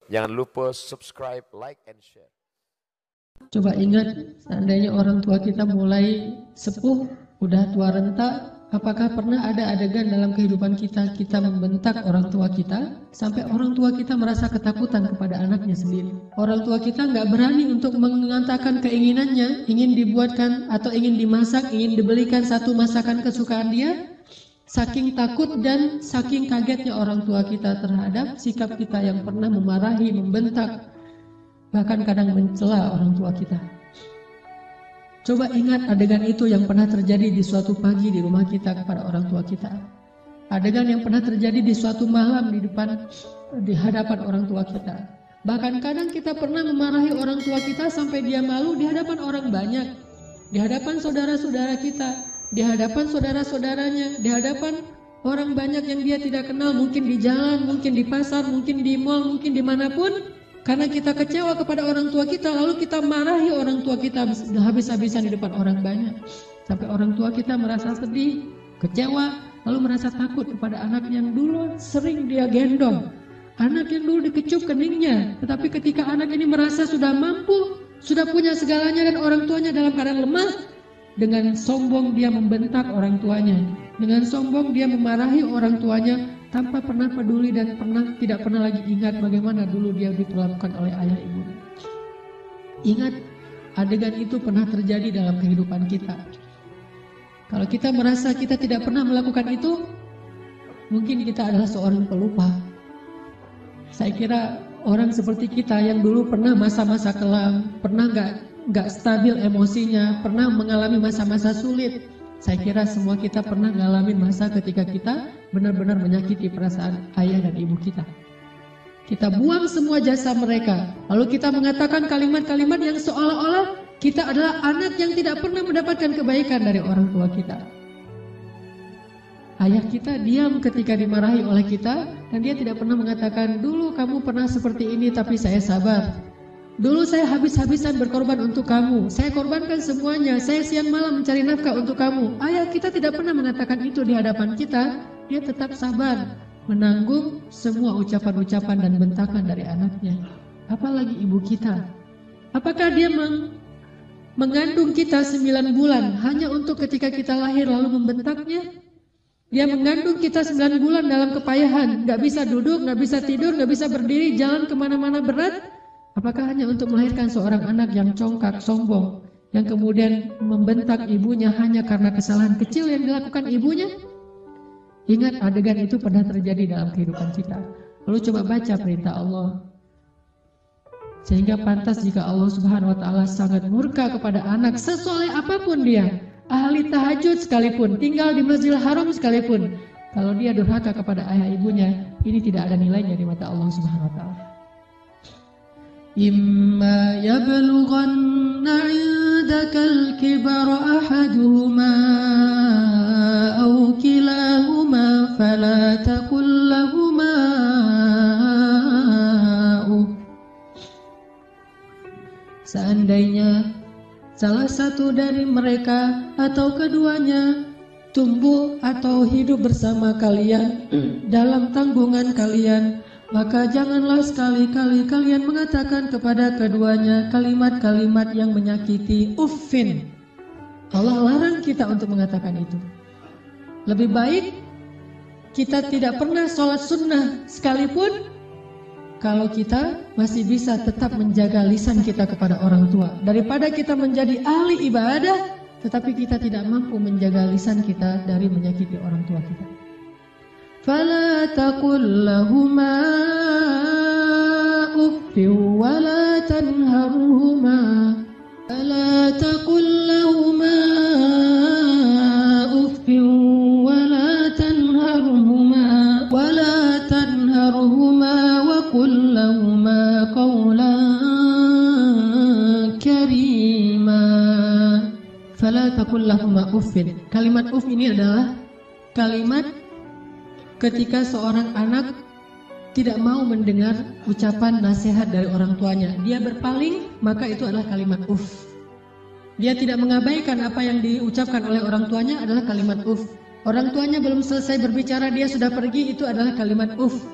Jangan lupa subscribe, like, and share. Coba ingat, seandainya orang tua kita mulai sepuh, udah tua renta, apakah pernah ada adegan dalam kehidupan kita membentak orang tua kita, sampai orang tua kita merasa ketakutan kepada anaknya sendiri. Orang tua kita nggak berani untuk mengatakan keinginannya, ingin dibuatkan atau ingin dimasak, ingin dibelikan satu masakan kesukaan dia, saking takut dan saking kagetnya orang tua kita terhadap sikap kita yang pernah memarahi, membentak, bahkan kadang mencela orang tua kita. Coba ingat adegan itu yang pernah terjadi di suatu pagi di rumah kita kepada orang tua kita. Adegan yang pernah terjadi di suatu malam di hadapan orang tua kita. Bahkan kadang kita pernah memarahi orang tua kita sampai dia malu di hadapan orang banyak, di hadapan saudara-saudara kita, di hadapan saudara-saudaranya, di hadapan orang banyak yang dia tidak kenal, mungkin di jalan, mungkin di pasar, mungkin di mall, mungkin dimanapun. Karena kita kecewa kepada orang tua kita, lalu kita marahi orang tua kita habis-habisan di depan orang banyak. Sampai orang tua kita merasa sedih, kecewa, lalu merasa takut kepada anak yang dulu sering dia gendong. Anak yang dulu dikecup keningnya, tetapi ketika anak ini merasa sudah mampu, sudah punya segalanya dan orang tuanya dalam keadaan lemah, dengan sombong dia membentak orang tuanya. Dengan sombong dia memarahi orang tuanya, tanpa pernah peduli dan tidak pernah lagi ingat bagaimana dulu dia diperlakukan oleh ayah ibunya. Ingat, adegan itu pernah terjadi dalam kehidupan kita. Kalau kita merasa kita tidak pernah melakukan itu, mungkin kita adalah seorang pelupa. Saya kira orang seperti kita yang dulu pernah masa-masa kelam, pernah nggak stabil emosinya, pernah mengalami masa-masa sulit. Saya kira semua kita pernah ngalamin masa ketika kita benar-benar menyakiti perasaan ayah dan ibu kita. Kita buang semua jasa mereka, lalu kita mengatakan kalimat-kalimat yang seolah-olah kita adalah anak yang tidak pernah mendapatkan kebaikan dari orang tua kita. Ayah kita diam ketika dimarahi oleh kita, dan dia tidak pernah mengatakan, dulu kamu pernah seperti ini tapi saya sabar. Dulu saya habis-habisan berkorban untuk kamu, saya korbankan semuanya, saya siang malam mencari nafkah untuk kamu. Ayah kita tidak pernah mengatakan itu di hadapan kita, dia tetap sabar, menanggung semua ucapan-ucapan dan bentakan dari anaknya. Apalagi ibu kita, apakah dia mengandung kita 9 bulan hanya untuk ketika kita lahir lalu membentaknya? Dia mengandung kita 9 bulan dalam kepayahan, gak bisa duduk, gak bisa tidur, gak bisa berdiri, jalan kemana-mana berat. Apakah hanya untuk melahirkan seorang anak yang congkak, sombong, yang kemudian membentak ibunya hanya karena kesalahan kecil yang dilakukan ibunya? Ingat, adegan itu pernah terjadi dalam kehidupan kita. Lalu coba baca perintah Allah. Sehingga pantas jika Allah Subhanahu wa Ta'ala sangat murka kepada anak sesoleh apapun dia, ahli tahajud sekalipun, tinggal di Masjidil Haram sekalipun, kalau dia durhaka kepada ayah ibunya, ini tidak ada nilainya di mata Allah Subhanahu wa Ta'ala. إما يبلغن عندك الكبر أحدهما أو كلاهما فلا تقل لهما Seandainya salah satu dari mereka atau keduanya tumbuh atau hidup bersama kalian dalam tanggungan kalian, maka janganlah sekali-kali kalian mengatakan kepada keduanya kalimat-kalimat yang menyakiti. Uffin. Allah larang kita untuk mengatakan itu. Lebih baik kita tidak pernah sholat sunnah sekalipun, kalau kita masih bisa tetap menjaga lisan kita kepada orang tua, daripada kita menjadi ahli ibadah tetapi kita tidak mampu menjaga lisan kita dari menyakiti orang tua kita. فلا تقل لهما أف ولا تنهرهما فلا تقل لهما أف ولا تنهرهما وقل لهما قولا كريما. فلا تقل لهما أف. Kalimat uf ini adalah kalimat ketika seorang anak tidak mau mendengar ucapan nasihat dari orang tuanya, dia berpaling, maka itu adalah kalimat uf. Dia tidak mengabaikan apa yang diucapkan oleh orang tuanya adalah kalimat uf. Orang tuanya belum selesai berbicara, dia sudah pergi, itu adalah kalimat uf.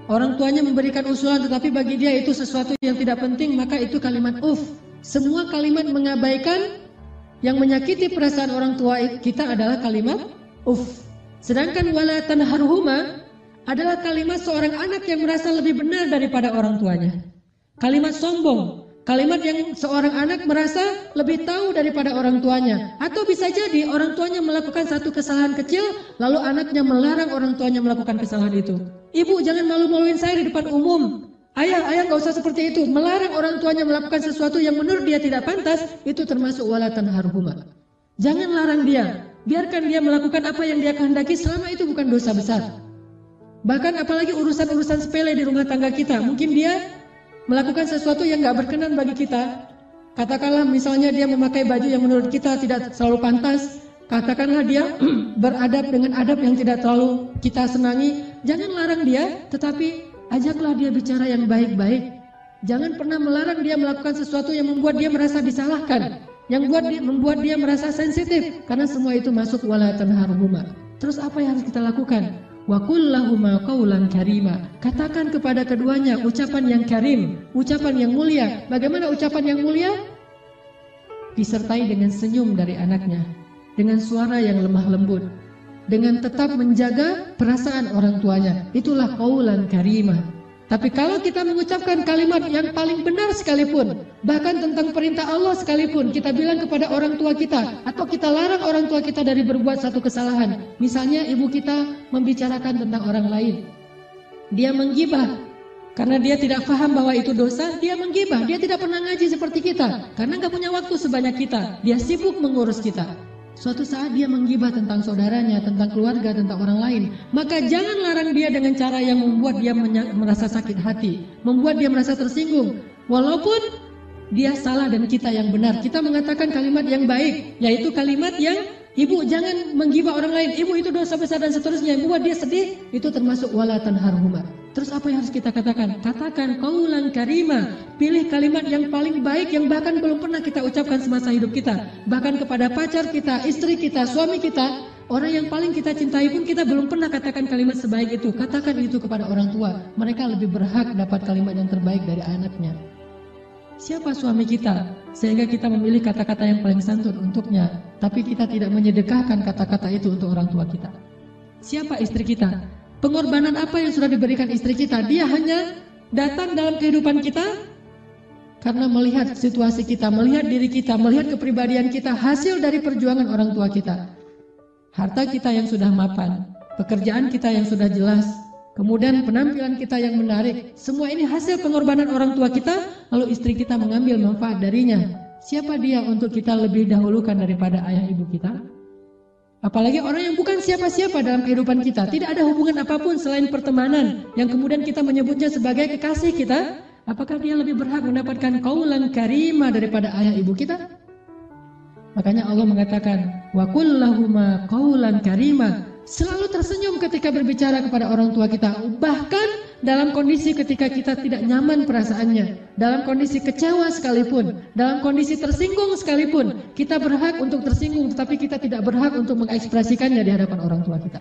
Orang tuanya memberikan usulan tetapi bagi dia itu sesuatu yang tidak penting, maka itu kalimat uff. Semua kalimat mengabaikan yang menyakiti perasaan orang tua kita adalah kalimat uff. Sedangkan wala tanharhuma adalah kalimat seorang anak yang merasa lebih benar daripada orang tuanya. Kalimat sombong, kalimat yang seorang anak merasa lebih tahu daripada orang tuanya. Atau bisa jadi orang tuanya melakukan satu kesalahan kecil, lalu anaknya melarang orang tuanya melakukan kesalahan itu. Ibu, jangan malu-maluin saya di depan umum. Ayah gak usah seperti itu. Melarang orang tuanya melakukan sesuatu yang menurut dia tidak pantas, itu termasuk wala tanharhuma. Jangan larang dia, biarkan dia melakukan apa yang dia kehendaki selama itu bukan dosa besar. Bahkan apalagi urusan-urusan sepele di rumah tangga kita, mungkin dia melakukan sesuatu yang gak berkenan bagi kita. Katakanlah misalnya dia memakai baju yang menurut kita tidak selalu pantas. Katakanlah dia beradab dengan adab yang tidak terlalu kita senangi. Jangan larang dia, tetapi ajaklah dia bicara yang baik-baik. Jangan pernah melarang dia melakukan sesuatu yang membuat dia merasa disalahkan, yang membuat dia merasa sensitif. Karena semua itu masuk wala tanharhuma. Terus apa yang harus kita lakukan? Wa qul lahuma qawlan karima. Katakan kepada keduanya ucapan yang karim, ucapan yang mulia. Bagaimana ucapan yang mulia? Disertai dengan senyum dari anaknya, dengan suara yang lemah lembut, dengan tetap menjaga perasaan orang tuanya. Itulah qawlan karima. Tapi kalau kita mengucapkan kalimat yang paling benar sekalipun, bahkan tentang perintah Allah sekalipun, kita bilang kepada orang tua kita, atau kita larang orang tua kita dari berbuat satu kesalahan. Misalnya ibu kita membicarakan tentang orang lain, dia menggibah, karena dia tidak paham bahwa itu dosa, dia menggibah. Dia tidak pernah ngaji seperti kita, karena gak punya waktu sebanyak kita, dia sibuk mengurus kita. Suatu saat dia menggibah tentang saudaranya, tentang keluarga, tentang orang lain. Maka jangan larang dia dengan cara yang membuat dia merasa sakit hati, membuat dia merasa tersinggung. Walaupun dia salah dan kita yang benar. Kita mengatakan kalimat yang baik, yaitu kalimat yang ibu jangan menggibah orang lain, ibu itu dosa besar dan seterusnya, membuat dia sedih. Itu termasuk wala tanharhuma. Terus apa yang harus kita katakan? Katakan qaulan karima. Pilih kalimat yang paling baik yang bahkan belum pernah kita ucapkan semasa hidup kita. Bahkan kepada pacar kita, istri kita, suami kita, orang yang paling kita cintai pun kita belum pernah katakan kalimat sebaik itu. Katakan itu kepada orang tua. Mereka lebih berhak dapat kalimat yang terbaik dari anaknya. Siapa suami kita sehingga kita memilih kata-kata yang paling santun untuknya, tapi kita tidak menyedekahkan kata-kata itu untuk orang tua kita? Siapa istri kita? Pengorbanan apa yang sudah diberikan istri kita? Dia hanya datang dalam kehidupan kita karena melihat situasi kita, melihat diri kita, melihat kepribadian kita, hasil dari perjuangan orang tua kita. Harta kita yang sudah mapan, pekerjaan kita yang sudah jelas, kemudian penampilan kita yang menarik, semua ini hasil pengorbanan orang tua kita, lalu istri kita mengambil manfaat darinya. Siapa dia untuk kita lebih dahulukan daripada ayah ibu kita? Apalagi orang yang bukan siapa-siapa dalam kehidupan kita, tidak ada hubungan apapun selain pertemanan, yang kemudian kita menyebutnya sebagai kekasih kita. Apakah dia lebih berhak mendapatkan qaulan karima daripada ayah ibu kita? Makanya Allah mengatakan wa qul lahuma qaulan karima. Selalu tersenyum ketika berbicara kepada orang tua kita, bahkan dalam kondisi ketika kita tidak nyaman perasaannya, dalam kondisi kecewa sekalipun, dalam kondisi tersinggung sekalipun, kita berhak untuk tersinggung, tetapi kita tidak berhak untuk mengekspresikannya di hadapan orang tua kita.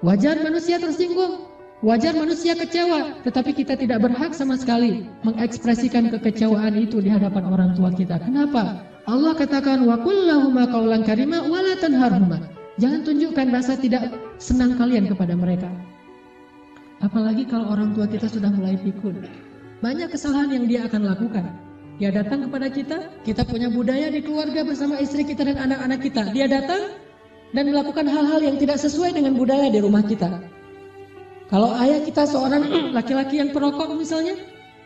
Wajar manusia tersinggung, wajar manusia kecewa, tetapi kita tidak berhak sama sekali mengekspresikan kekecewaan itu di hadapan orang tua kita. Kenapa? Allah katakan wa qul lahuma qaulan karima wa la tanharhuma. Jangan tunjukkan rasa tidak senang kalian kepada mereka. Apalagi kalau orang tua kita sudah mulai pikun. Banyak kesalahan yang dia akan lakukan. Dia datang kepada kita punya budaya di keluarga bersama istri kita dan anak-anak kita. Dia datang dan melakukan hal-hal yang tidak sesuai dengan budaya di rumah kita. Kalau ayah kita seorang laki-laki yang perokok misalnya,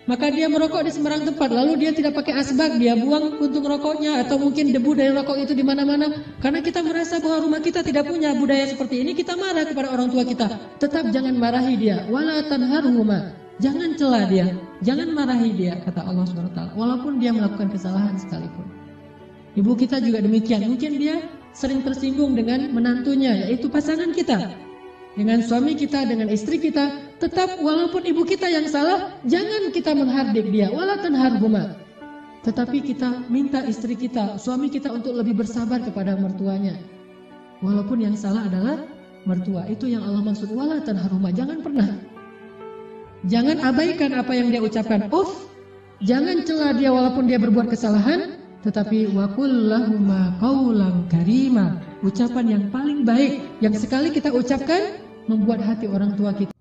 maka dia merokok di sembarang tempat, lalu dia tidak pakai asbak, dia buang puntung rokoknya atau mungkin debu dari rokok itu di mana-mana. Karena kita merasa bahwa rumah kita tidak punya budaya seperti ini, kita marah kepada orang tua kita. Tetap jangan marahi dia, wala tanharhuma. Jangan cela dia, jangan marahi dia, kata Allah SWT. Walaupun dia melakukan kesalahan sekalipun. Ibu kita juga demikian, mungkin dia sering tersinggung dengan menantunya, yaitu pasangan kita. Dengan suami kita, dengan istri kita, tetap walaupun ibu kita yang salah, jangan kita menghardik dia, wala tanharhuma. Tetapi kita minta istri kita, suami kita untuk lebih bersabar kepada mertuanya. Walaupun yang salah adalah mertua, itu yang Allah maksud wala tanharhuma. Jangan pernah Jangan abaikan apa yang dia ucapkan. Jangan cela dia walaupun dia berbuat kesalahan, tetapi wa qul lahuma qaulan karima. Ucapan yang paling baik yang sekali kita ucapkan membuat hati orang tua kita